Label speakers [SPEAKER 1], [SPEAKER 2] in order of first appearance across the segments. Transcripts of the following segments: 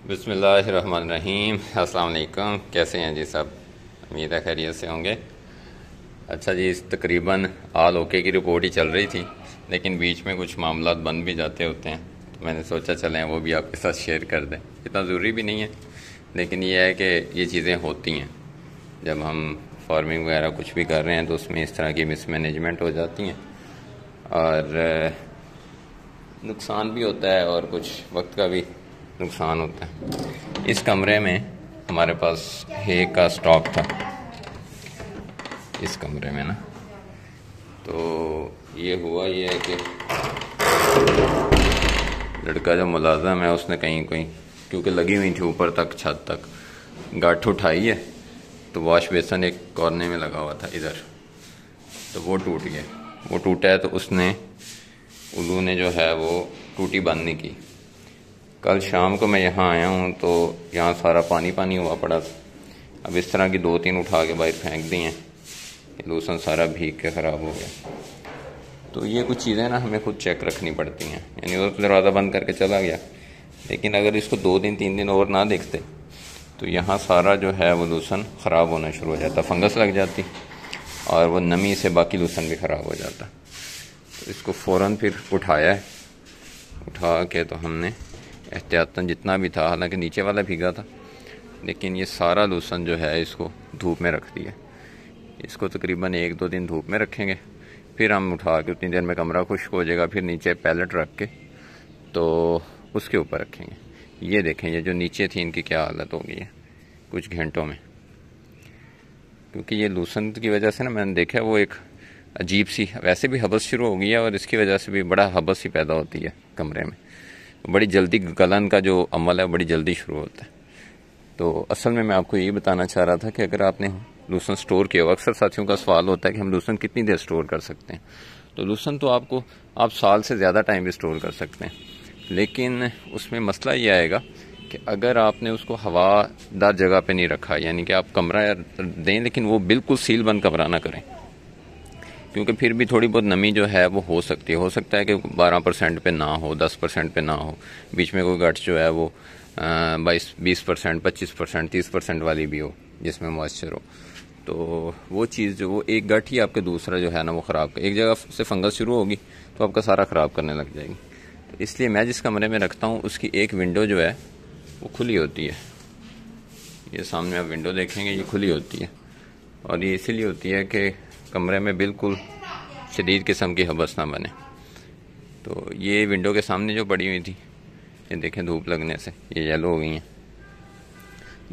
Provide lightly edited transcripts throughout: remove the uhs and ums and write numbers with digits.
[SPEAKER 1] बिस्मिल्लाहिर्रहमानिर्रहीम। अस्सलाम वालेकुम। कैसे हैं जी सब? उम्मीद है खैरियत से होंगे। अच्छा जी, इस तकरीबन आल ओके की रिपोर्ट ही चल रही थी, लेकिन बीच में कुछ मामला बन भी जाते होते हैं, तो मैंने सोचा चलें वो भी आपके साथ शेयर कर दें। इतना ज़रूरी भी नहीं है, लेकिन ये है कि ये चीज़ें होती हैं जब हम फार्मिंग वगैरह कुछ भी कर रहे हैं, तो उसमें इस तरह की मिसमैनेजमेंट हो जाती हैं और नुकसान भी होता है और कुछ वक्त का भी नुकसान होता है। इस कमरे में हमारे पास हे का स्टॉक था, इस कमरे में ना, तो ये हुआ ये है कि लड़का जो मुलाज़म है उसने कहीं कहीं, क्योंकि लगी हुई थी ऊपर तक छत तक, गांठ उठाई है, तो वॉश बेसन एक कॉर्नर में लगा हुआ था इधर, तो वो टूट गया। वो टूटा है तो उसने उल्लू ने जो है वो टूटी बंद नहीं की। कल शाम को मैं यहाँ आया हूँ तो यहाँ सारा पानी पानी हुआ पड़ा था। अब इस तरह की 2-3 उठा के बाहर फेंक दी हैं, लूसन सारा भीग के ख़राब हो गया। तो ये कुछ चीज़ें ना हमें खुद चेक रखनी पड़ती हैं। यानी वो दरवाज़ा बंद करके चला गया, लेकिन अगर इसको 2 दिन 3 दिन और ना देखते तो यहाँ सारा जो है वो लूसन ख़राब होना शुरू हो जाता, फंगस लग जाती और वो नमी से बाकी लूसन भी ख़राब हो जाता। तो इसको फ़ौरन फिर उठाया है, उठा के तो हमने एहतियातन जितना भी था, हालांकि नीचे वाला भीगा था, लेकिन ये सारा लूसन जो है इसको धूप में रख दिया। इसको तकरीबन 1-2 दिन धूप में रखेंगे, फिर हम उठा के उतनी देर में कमरा खुश्क हो जाएगा, फिर नीचे पैलेट रख के तो उसके ऊपर रखेंगे। ये देखें, ये जो नीचे थी इनकी क्या हालत हो गई है कुछ घंटों में, क्योंकि ये लूसन की वजह से ना मैंने देखा वो एक अजीब सी, वैसे भी हबस शुरू हो गई है और इसकी वजह से भी बड़ा हबस ही पैदा होती है कमरे में। बड़ी जल्दी गलन का जो अमल है बड़ी जल्दी शुरू होता है। तो असल में मैं आपको यही बताना चाह रहा था कि अगर आपने लूसन स्टोर किया हो, अक्सर साथियों का सवाल होता है कि हम लूसन कितनी देर स्टोर कर सकते हैं। तो लूसन तो आप साल से ज़्यादा टाइम भी स्टोर कर सकते हैं, लेकिन उसमें मसला ये आएगा कि अगर आपने उसको हवादार जगह पे नहीं रखा, यानी कि आप कमरा दें लेकिन वो बिल्कुल सील बंद कमरा ना करें, क्योंकि फिर भी थोड़ी बहुत नमी जो है वो हो सकती है। हो सकता है कि 12% पे ना हो, 10% पे ना हो, बीच में कोई गट्स जो है वो 20%, 25%, 30% वाली भी हो जिसमें मॉइस्चर हो। तो वो चीज़ जो वो एक गट ही आपके दूसरा जो है ना वो ख़राब कर, एक जगह से फंगस शुरू होगी तो आपका सारा ख़राब करने लग जाएगी। तो इसलिए मैं जिस कमरे में रखता हूँ उसकी एक विंडो जो है वो खुली होती है। ये सामने आप विंडो देखेंगे, ये खुली होती है, और ये इसीलिए होती है कि कमरे में बिल्कुल शदीद किस्म की हबस ना बने। तो ये विंडो के सामने जो पड़ी हुई थी, ये देखें धूप लगने से ये येलो हो गई हैं,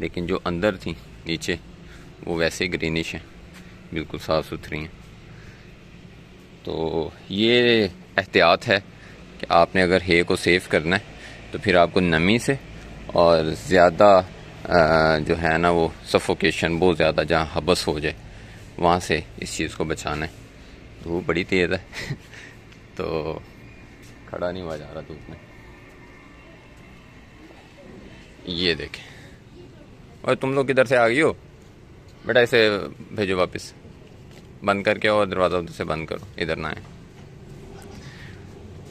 [SPEAKER 1] लेकिन जो अंदर थी नीचे वो वैसे ही ग्रीनिश हैं, बिल्कुल साफ़ सुथरी हैं। तो ये एहतियात है कि आपने अगर हे को सेव करना है तो फिर आपको नमी से और ज़्यादा जो है ना वो सफोकेशन, बहुत ज़्यादा जहाँ हबस हो जाए वहाँ से इस चीज़ को बचाना है। धूप बड़ी तेज़ है तो खड़ा नहीं हुआ जा रहा धूप में। ये देखें, और तुम लोग किधर से आ गई हो बेटा, इसे भेजो वापस, बंद करके और दरवाज़ा उधर से बंद करो, इधर ना आए।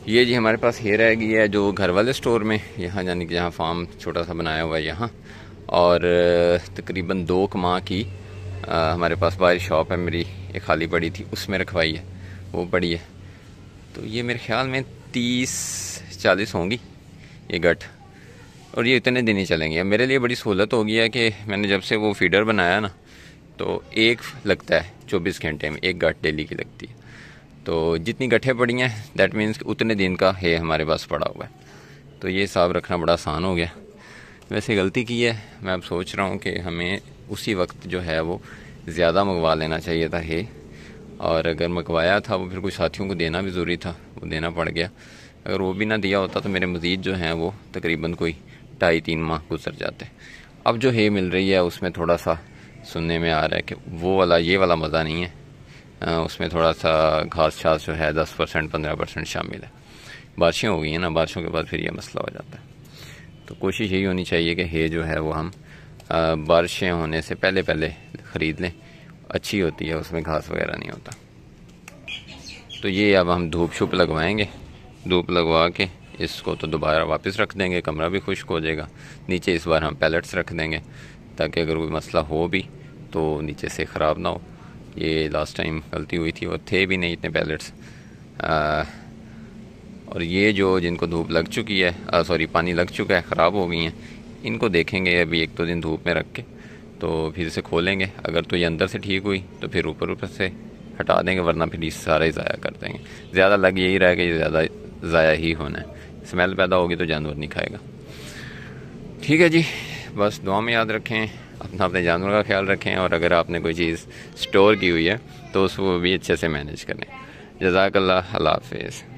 [SPEAKER 1] ये जी हमारे पास हे रह गई है जो घर वाले स्टोर में, यहाँ यानी कि जहाँ फार्म छोटा सा बनाया हुआ है यहाँ, और तकरीबन 2 माह की हमारे पास बाहर शॉप है मेरी, एक खाली पड़ी थी उसमें रखवाई है, वो पड़ी है। तो ये मेरे ख्याल में 30-40 होंगी ये गट, और ये इतने दिन ही चलेंगे। अब मेरे लिए बड़ी सहूलत हो गई है कि मैंने जब से वो फीडर बनाया ना, तो एक लगता है 24 घंटे में, एक गट डेली की लगती है। तो जितनी गठें पड़ी हैं दैट मीन्स उतने दिन का है हमारे पास पड़ा हुआ है। तो ये हिसाब रखना बड़ा आसान हो गया। वैसे गलती की है, मैं अब सोच रहा हूँ कि हमें उसी वक्त जो है वो ज़्यादा मंगवा लेना चाहिए था है, और अगर मंगवाया था वो फिर कुछ साथियों को देना भी ज़रूरी था, वो देना पड़ गया। अगर वो भी ना दिया होता तो मेरे मज़ीद जो हैं वो तकरीबन कोई 2.5-3 माह गुजर जाते। अब जो है मिल रही है उसमें थोड़ा सा सुनने में आ रहा है कि वो वाला ये वाला मज़ा नहीं है, उसमें थोड़ा सा घास छास जो है 10% 15% शामिल है। बारिशें हो गई हैं ना, बारिशों के बाद फिर ये मसला हो जाता है। तो कोशिश यही होनी चाहिए कि हे जो है वो हम बारिशें होने से पहले पहले ख़रीद लें, अच्छी होती है, उसमें घास वगैरह नहीं होता। तो ये अब हम धूप शूप लगवाएंगे, धूप लगवा के इसको तो दोबारा वापस रख देंगे, कमरा भी खुश्क हो जाएगा। नीचे इस बार हम पैलेट्स रख देंगे ताकि अगर कोई मसला हो भी तो नीचे से ख़राब ना हो। ये लास्ट टाइम गलती हुई थी और थे भी नहीं इतने पैलेट्स। और ये जो जिनको धूप लग चुकी है, सॉरी पानी लग चुका है, ख़राब हो गई हैं, इनको देखेंगे अभी 1-2 दिन धूप में रख के, तो फिर से खोलेंगे। अगर तो ये अंदर से ठीक हुई तो फिर ऊपर ऊपर से हटा देंगे, वरना फिर ये सारा ही ज़ाया कर देंगे। ज़्यादा लग यही रहा है कि ये ज़्यादा ज़ाया ही होना है, स्मेल पैदा होगी तो जानवर नहीं खाएगा। ठीक है जी, बस दुआ में याद रखें, अपने जानवर का ख्याल रखें, और अगर आपने कोई चीज़ स्टोर की हुई है तो उसको भी अच्छे से मैनेज करें। जज़ाकल्लाह, अल्लाह हाफ़िज़।